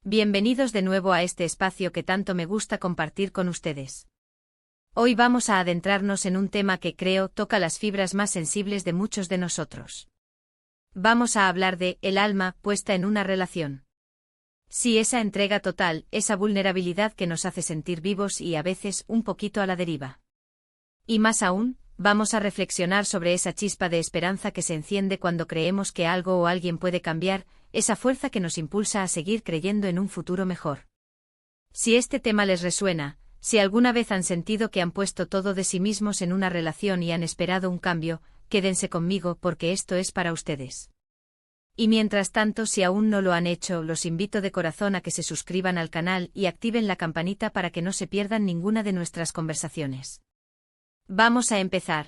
Bienvenidos de nuevo a este espacio que tanto me gusta compartir con ustedes. Hoy vamos a adentrarnos en un tema que creo toca las fibras más sensibles de muchos de nosotros. Vamos a hablar de el alma puesta en una relación. Sí, esa entrega total, esa vulnerabilidad que nos hace sentir vivos y a veces un poquito a la deriva. Y más aún, vamos a reflexionar sobre esa chispa de esperanza que se enciende cuando creemos que algo o alguien puede cambiar, esa fuerza que nos impulsa a seguir creyendo en un futuro mejor. Si este tema les resuena, si alguna vez han sentido que han puesto todo de sí mismos en una relación y han esperado un cambio, quédense conmigo porque esto es para ustedes. Y mientras tanto, si aún no lo han hecho, los invito de corazón a que se suscriban al canal y activen la campanita para que no se pierdan ninguna de nuestras conversaciones. Vamos a empezar.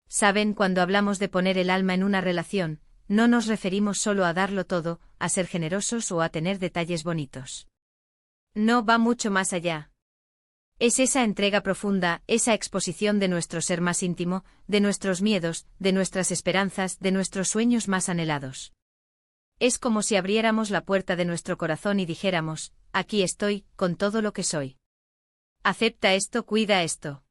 Saben, cuando hablamos de poner el alma en una relación, no nos referimos solo a darlo todo, a ser generosos o a tener detalles bonitos. No, va mucho más allá. Es esa entrega profunda, esa exposición de nuestro ser más íntimo, de nuestros miedos, de nuestras esperanzas, de nuestros sueños más anhelados. Es como si abriéramos la puerta de nuestro corazón y dijéramos, aquí estoy, con todo lo que soy. Acepta esto, cuida esto.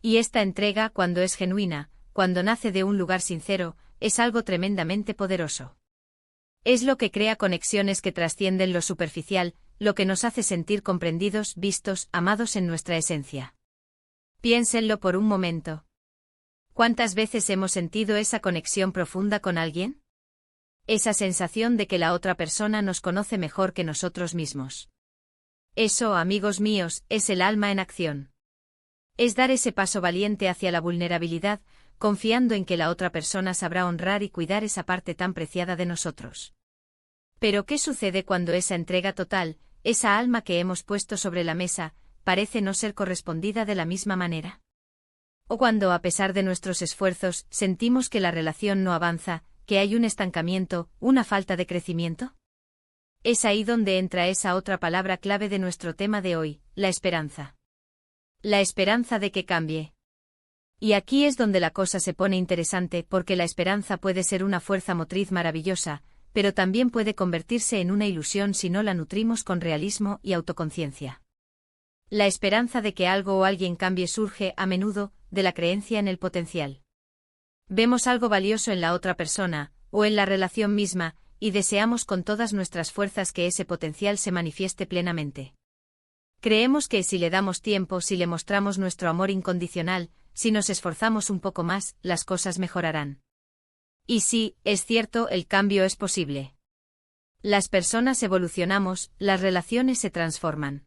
Y esta entrega, cuando es genuina, cuando nace de un lugar sincero, es algo tremendamente poderoso. Es lo que crea conexiones que trascienden lo superficial, lo que nos hace sentir comprendidos, vistos, amados en nuestra esencia. Piénsenlo por un momento. ¿Cuántas veces hemos sentido esa conexión profunda con alguien? Esa sensación de que la otra persona nos conoce mejor que nosotros mismos. Eso, amigos míos, es el alma en acción. Es dar ese paso valiente hacia la vulnerabilidad, confiando en que la otra persona sabrá honrar y cuidar esa parte tan preciada de nosotros. Pero ¿qué sucede cuando esa entrega total, esa alma que hemos puesto sobre la mesa, parece no ser correspondida de la misma manera? ¿O cuando, a pesar de nuestros esfuerzos, sentimos que la relación no avanza, que hay un estancamiento, una falta de crecimiento? Es ahí donde entra esa otra palabra clave de nuestro tema de hoy, la esperanza. La esperanza de que cambie. Y aquí es donde la cosa se pone interesante, porque la esperanza puede ser una fuerza motriz maravillosa, pero también puede convertirse en una ilusión si no la nutrimos con realismo y autoconciencia. La esperanza de que algo o alguien cambie surge, a menudo, de la creencia en el potencial. Vemos algo valioso en la otra persona, o en la relación misma, y deseamos con todas nuestras fuerzas que ese potencial se manifieste plenamente. Creemos que si le damos tiempo, si le mostramos nuestro amor incondicional, si nos esforzamos un poco más, las cosas mejorarán. Y sí, es cierto, el cambio es posible. Las personas evolucionamos, las relaciones se transforman.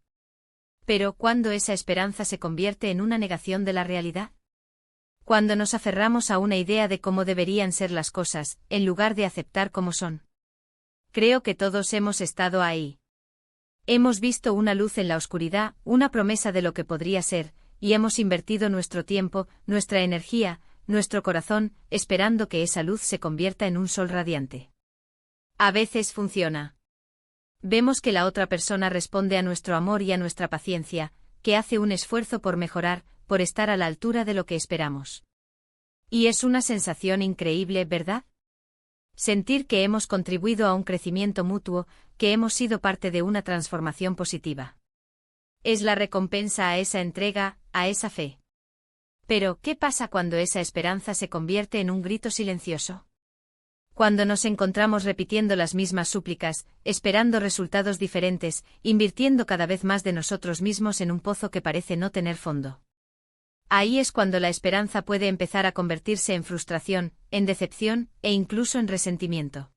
Pero ¿cuándo esa esperanza se convierte en una negación de la realidad? Cuando nos aferramos a una idea de cómo deberían ser las cosas, en lugar de aceptar cómo son. Creo que todos hemos estado ahí. Hemos visto una luz en la oscuridad, una promesa de lo que podría ser, y hemos invertido nuestro tiempo, nuestra energía, nuestro corazón, esperando que esa luz se convierta en un sol radiante. A veces funciona. Vemos que la otra persona responde a nuestro amor y a nuestra paciencia, que hace un esfuerzo por mejorar, por estar a la altura de lo que esperamos. Y es una sensación increíble, ¿verdad? Sentir que hemos contribuido a un crecimiento mutuo, que hemos sido parte de una transformación positiva. Es la recompensa a esa entrega, a esa fe. Pero, ¿qué pasa cuando esa esperanza se convierte en un grito silencioso? Cuando nos encontramos repitiendo las mismas súplicas, esperando resultados diferentes, invirtiendo cada vez más de nosotros mismos en un pozo que parece no tener fondo. Ahí es cuando la esperanza puede empezar a convertirse en frustración, en decepción, e incluso en resentimiento.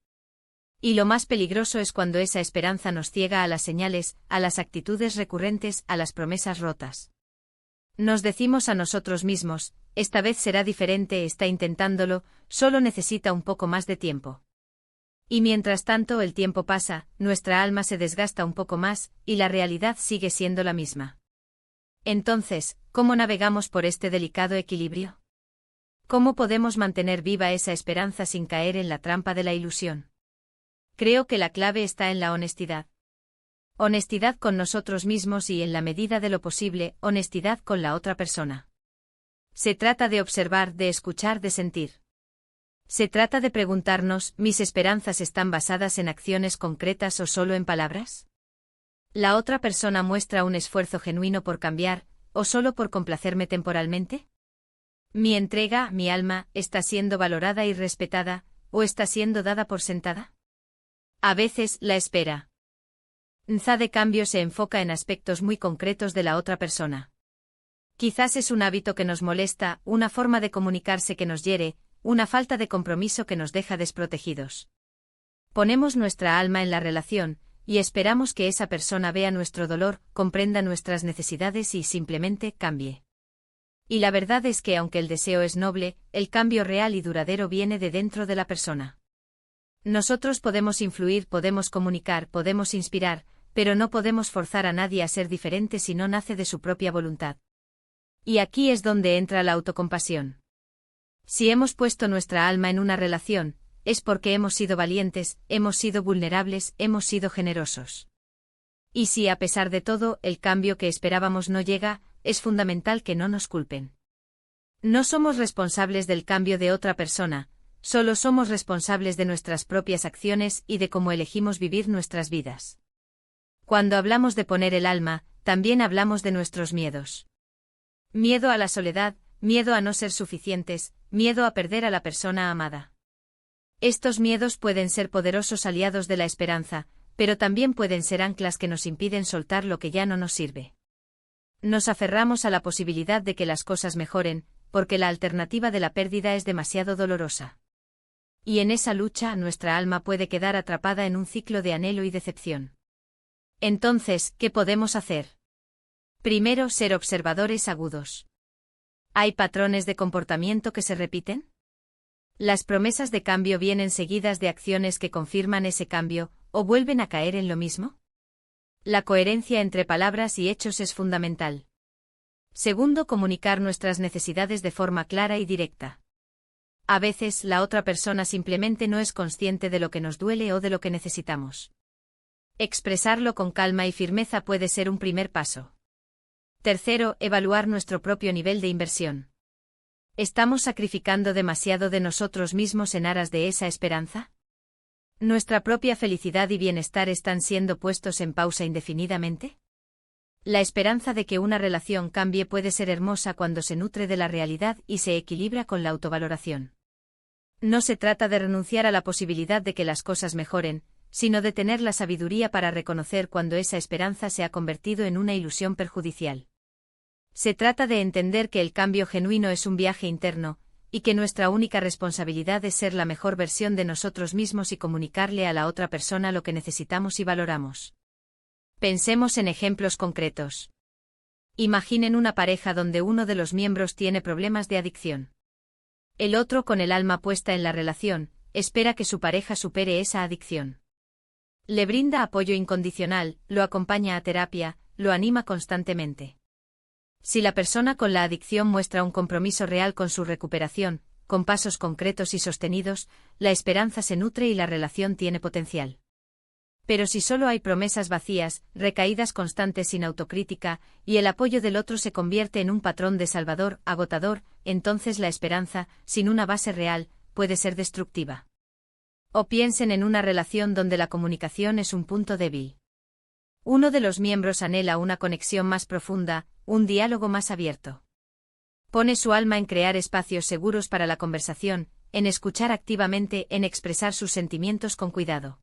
Y lo más peligroso es cuando esa esperanza nos ciega a las señales, a las actitudes recurrentes, a las promesas rotas. Nos decimos a nosotros mismos, esta vez será diferente, está intentándolo, solo necesita un poco más de tiempo. Y mientras tanto el tiempo pasa, nuestra alma se desgasta un poco más, y la realidad sigue siendo la misma. Entonces, ¿cómo navegamos por este delicado equilibrio? ¿Cómo podemos mantener viva esa esperanza sin caer en la trampa de la ilusión? Creo que la clave está en la honestidad. Honestidad con nosotros mismos y, en la medida de lo posible, honestidad con la otra persona. Se trata de observar, de escuchar, de sentir. Se trata de preguntarnos, ¿mis esperanzas están basadas en acciones concretas o solo en palabras? ¿La otra persona muestra un esfuerzo genuino por cambiar, o solo por complacerme temporalmente? ¿Mi entrega, mi alma, está siendo valorada y respetada, o está siendo dada por sentada? A veces, la espera de cambio se enfoca en aspectos muy concretos de la otra persona. Quizás es un hábito que nos molesta, una forma de comunicarse que nos hiere, una falta de compromiso que nos deja desprotegidos. Ponemos nuestra alma en la relación, y esperamos que esa persona vea nuestro dolor, comprenda nuestras necesidades y simplemente cambie. Y la verdad es que aunque el deseo es noble, el cambio real y duradero viene de dentro de la persona. Nosotros podemos influir, podemos comunicar, podemos inspirar, pero no podemos forzar a nadie a ser diferente si no nace de su propia voluntad. Y aquí es donde entra la autocompasión. Si hemos puesto nuestra alma en una relación, es porque hemos sido valientes, hemos sido vulnerables, hemos sido generosos. Y si a pesar de todo el cambio que esperábamos no llega, es fundamental que no nos culpen. No somos responsables del cambio de otra persona, solo somos responsables de nuestras propias acciones y de cómo elegimos vivir nuestras vidas. Cuando hablamos de poner el alma, también hablamos de nuestros miedos. Miedo a la soledad, miedo a no ser suficientes, miedo a perder a la persona amada. Estos miedos pueden ser poderosos aliados de la esperanza, pero también pueden ser anclas que nos impiden soltar lo que ya no nos sirve. Nos aferramos a la posibilidad de que las cosas mejoren, porque la alternativa de la pérdida es demasiado dolorosa. Y en esa lucha nuestra alma puede quedar atrapada en un ciclo de anhelo y decepción. Entonces, ¿qué podemos hacer? Primero, ser observadores agudos. ¿Hay patrones de comportamiento que se repiten? ¿Las promesas de cambio vienen seguidas de acciones que confirman ese cambio, o vuelven a caer en lo mismo? La coherencia entre palabras y hechos es fundamental. Segundo, comunicar nuestras necesidades de forma clara y directa. A veces, la otra persona simplemente no es consciente de lo que nos duele o de lo que necesitamos. Expresarlo con calma y firmeza puede ser un primer paso. Tercero, evaluar nuestro propio nivel de inversión. ¿Estamos sacrificando demasiado de nosotros mismos en aras de esa esperanza? ¿Nuestra propia felicidad y bienestar están siendo puestos en pausa indefinidamente? La esperanza de que una relación cambie puede ser hermosa cuando se nutre de la realidad y se equilibra con la autovaloración. No se trata de renunciar a la posibilidad de que las cosas mejoren, sino de tener la sabiduría para reconocer cuando esa esperanza se ha convertido en una ilusión perjudicial. Se trata de entender que el cambio genuino es un viaje interno, y que nuestra única responsabilidad es ser la mejor versión de nosotros mismos y comunicarle a la otra persona lo que necesitamos y valoramos. Pensemos en ejemplos concretos. Imaginen una pareja donde uno de los miembros tiene problemas de adicción. El otro, con el alma puesta en la relación, espera que su pareja supere esa adicción. Le brinda apoyo incondicional, lo acompaña a terapia, lo anima constantemente. Si la persona con la adicción muestra un compromiso real con su recuperación, con pasos concretos y sostenidos, la esperanza se nutre y la relación tiene potencial. Pero si solo hay promesas vacías, recaídas constantes sin autocrítica, y el apoyo del otro se convierte en un patrón desalvador, agotador, entonces la esperanza, sin una base real, puede ser destructiva. O piensen en una relación donde la comunicación es un punto débil. Uno de los miembros anhela una conexión más profunda, un diálogo más abierto. Pone su alma en crear espacios seguros para la conversación, en escuchar activamente, en expresar sus sentimientos con cuidado.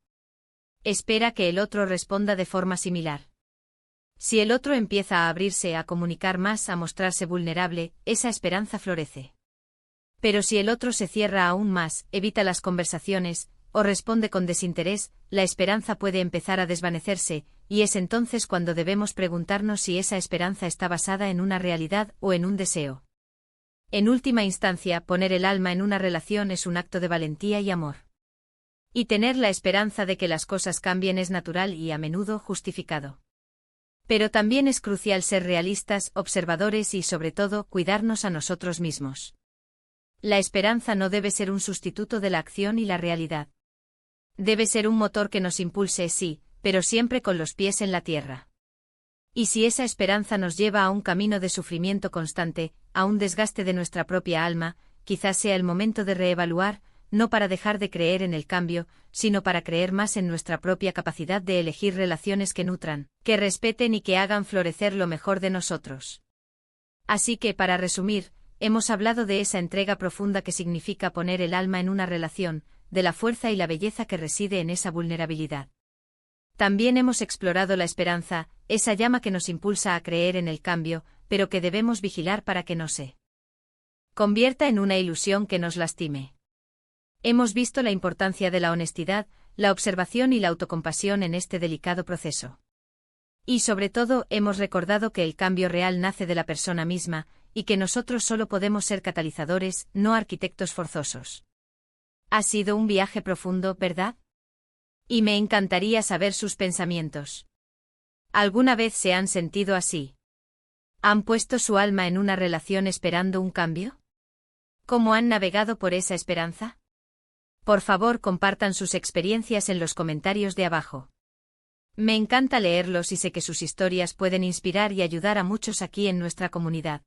Espera que el otro responda de forma similar. Si el otro empieza a abrirse, a comunicar más, a mostrarse vulnerable, esa esperanza florece. Pero si el otro se cierra aún más, evita las conversaciones, o responde con desinterés, la esperanza puede empezar a desvanecerse, y es entonces cuando debemos preguntarnos si esa esperanza está basada en una realidad o en un deseo. En última instancia, poner el alma en una relación es un acto de valentía y amor. Y tener la esperanza de que las cosas cambien es natural y a menudo justificado. Pero también es crucial ser realistas, observadores y sobre todo cuidarnos a nosotros mismos. La esperanza no debe ser un sustituto de la acción y la realidad. Debe ser un motor que nos impulse, sí, pero siempre con los pies en la tierra. Y si esa esperanza nos lleva a un camino de sufrimiento constante, a un desgaste de nuestra propia alma, quizás sea el momento de reevaluar, no para dejar de creer en el cambio, sino para creer más en nuestra propia capacidad de elegir relaciones que nutran, que respeten y que hagan florecer lo mejor de nosotros. Así que, para resumir, hemos hablado de esa entrega profunda que significa poner el alma en una relación, de la fuerza y la belleza que reside en esa vulnerabilidad. También hemos explorado la esperanza, esa llama que nos impulsa a creer en el cambio, pero que debemos vigilar para que no se convierta en una ilusión que nos lastime. Hemos visto la importancia de la honestidad, la observación y la autocompasión en este delicado proceso. Y sobre todo, hemos recordado que el cambio real nace de la persona misma, y que nosotros solo podemos ser catalizadores, no arquitectos forzosos. Ha sido un viaje profundo, ¿verdad? Y me encantaría saber sus pensamientos. ¿Alguna vez se han sentido así? ¿Han puesto su alma en una relación esperando un cambio? ¿Cómo han navegado por esa esperanza? Por favor, compartan sus experiencias en los comentarios de abajo. Me encanta leerlos y sé que sus historias pueden inspirar y ayudar a muchos aquí en nuestra comunidad.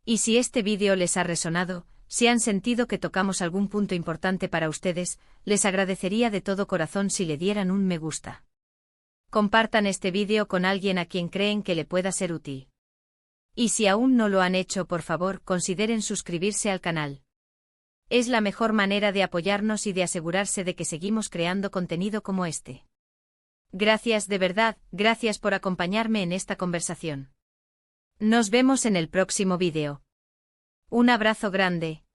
Y si este vídeo les ha resonado, si han sentido que tocamos algún punto importante para ustedes, les agradecería de todo corazón si le dieran un me gusta. Compartan este vídeo con alguien a quien creen que le pueda ser útil. Y si aún no lo han hecho, por favor, consideren suscribirse al canal. Es la mejor manera de apoyarnos y de asegurarse de que seguimos creando contenido como este. Gracias de verdad, gracias por acompañarme en esta conversación. Nos vemos en el próximo vídeo. Un abrazo grande.